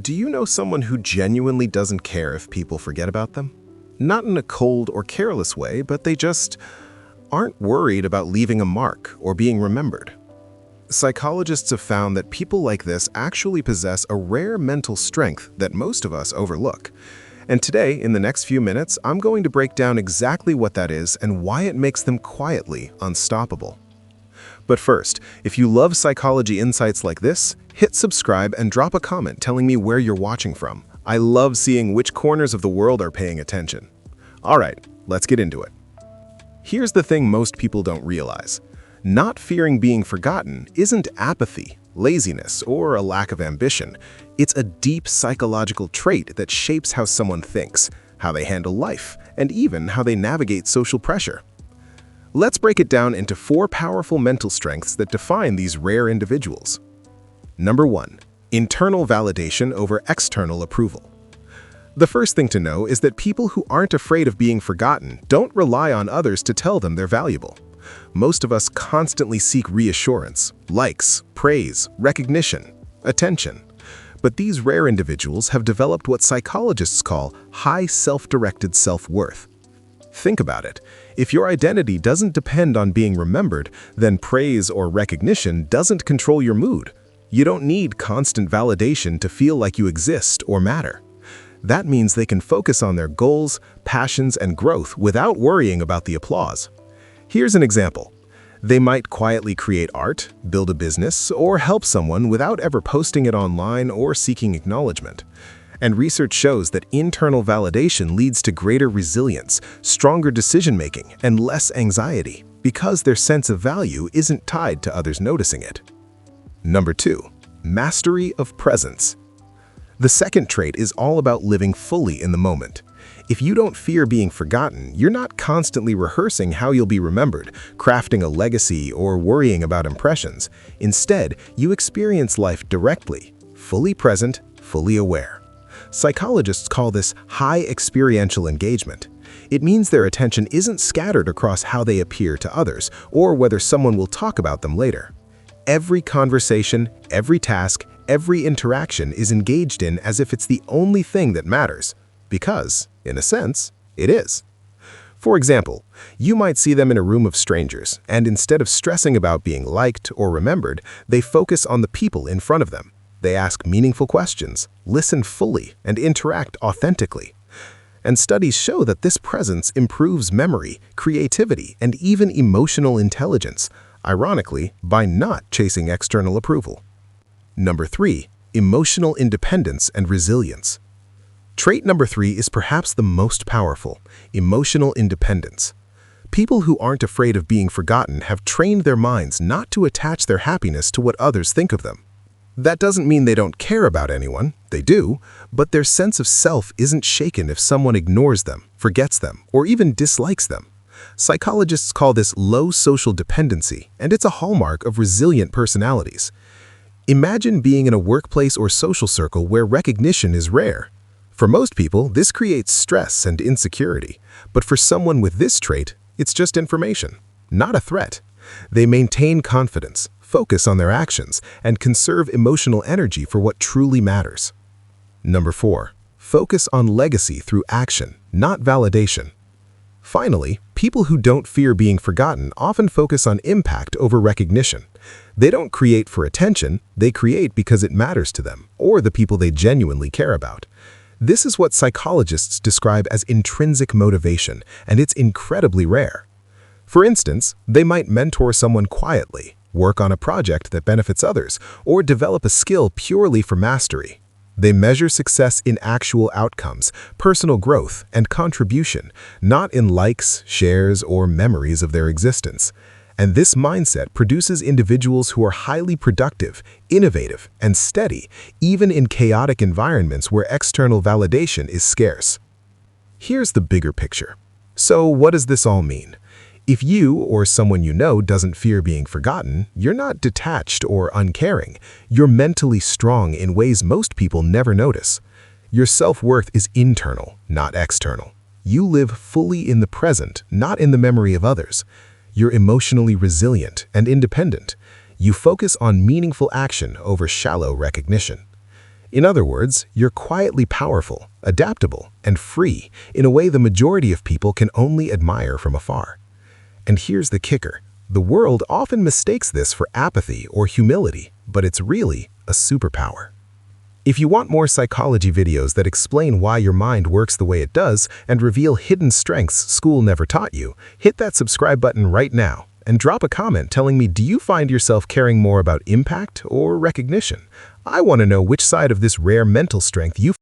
Do you know someone who genuinely doesn't care if people forget about them? Not in a cold or careless way, but they just aren't worried about leaving a mark or being remembered. Psychologists have found that people like this actually possess a rare mental strength that most of us overlook. And today, in the next few minutes, I'm going to break down exactly what that is and why it makes them quietly unstoppable. But first, if you love psychology insights like this, hit subscribe and drop a comment telling me where you're watching from. I love seeing which corners of the world are paying attention. All right, let's get into it. Here's the thing most people don't realize. Not fearing being forgotten isn't apathy, laziness, or a lack of ambition. It's a deep psychological trait that shapes how someone thinks, how they handle life, and even how they navigate social pressure. Let's break it down into 4 powerful mental strengths that define these rare individuals. Number 1. Internal validation over external approval. The first thing to know is that people who aren't afraid of being forgotten don't rely on others to tell them they're valuable. Most of us constantly seek reassurance, likes, praise, recognition, attention. But these rare individuals have developed what psychologists call high self-directed self-worth. Think about it. If your identity doesn't depend on being remembered, then praise or recognition doesn't control your mood. You don't need constant validation to feel like you exist or matter. That means they can focus on their goals, passions, and growth without worrying about the applause. Here's an example. They might quietly create art, build a business, or help someone without ever posting it online or seeking acknowledgement. And research shows that internal validation leads to greater resilience, stronger decision-making, and less anxiety, because their sense of value isn't tied to others noticing it. Number 2. Mastery of presence. The second trait is all about living fully in the moment. If you don't fear being forgotten, you're not constantly rehearsing how you'll be remembered, crafting a legacy, or worrying about impressions. Instead, you experience life directly, fully present, fully aware. Psychologists call this high experiential engagement. It means their attention isn't scattered across how they appear to others or whether someone will talk about them later. Every conversation, every task, every interaction is engaged in as if it's the only thing that matters, because, in a sense, it is. For example, you might see them in a room of strangers, and instead of stressing about being liked or remembered, they focus on the people in front of them. They ask meaningful questions, listen fully, and interact authentically. And studies show that this presence improves memory, creativity, and even emotional intelligence, ironically, by not chasing external approval. Number 3. Emotional independence and resilience. Trait number 3 is perhaps the most powerful: emotional independence. People who aren't afraid of being forgotten have trained their minds not to attach their happiness to what others think of them. That doesn't mean they don't care about anyone, they do, but their sense of self isn't shaken if someone ignores them, forgets them, or even dislikes them. Psychologists call this low social dependency, and it's a hallmark of resilient personalities. Imagine being in a workplace or social circle where recognition is rare. For most people, this creates stress and insecurity, but for someone with this trait, it's just information, not a threat. They maintain confidence, focus on their actions, and conserve emotional energy for what truly matters. Number 4. Focus on legacy through action, not validation. Finally, people who don't fear being forgotten often focus on impact over recognition. They don't create for attention, they create because it matters to them, or the people they genuinely care about. This is what psychologists describe as intrinsic motivation, and it's incredibly rare. For instance, they might mentor someone quietly, work on a project that benefits others, or develop a skill purely for mastery. They measure success in actual outcomes, personal growth, and contribution, not in likes, shares, or memories of their existence. And this mindset produces individuals who are highly productive, innovative, and steady, even in chaotic environments where external validation is scarce. Here's the bigger picture. So what does this all mean? If you or someone you know doesn't fear being forgotten, you're not detached or uncaring. You're mentally strong in ways most people never notice. Your self-worth is internal, not external. You live fully in the present, not in the memory of others. You're emotionally resilient and independent. You focus on meaningful action over shallow recognition. In other words, you're quietly powerful, adaptable, and free in a way the majority of people can only admire from afar. And here's the kicker. The world often mistakes this for apathy or humility, but it's really a superpower. If you want more psychology videos that explain why your mind works the way it does and reveal hidden strengths school never taught you, hit that subscribe button right now and drop a comment telling me, do you find yourself caring more about impact or recognition? I want to know which side of this rare mental strength you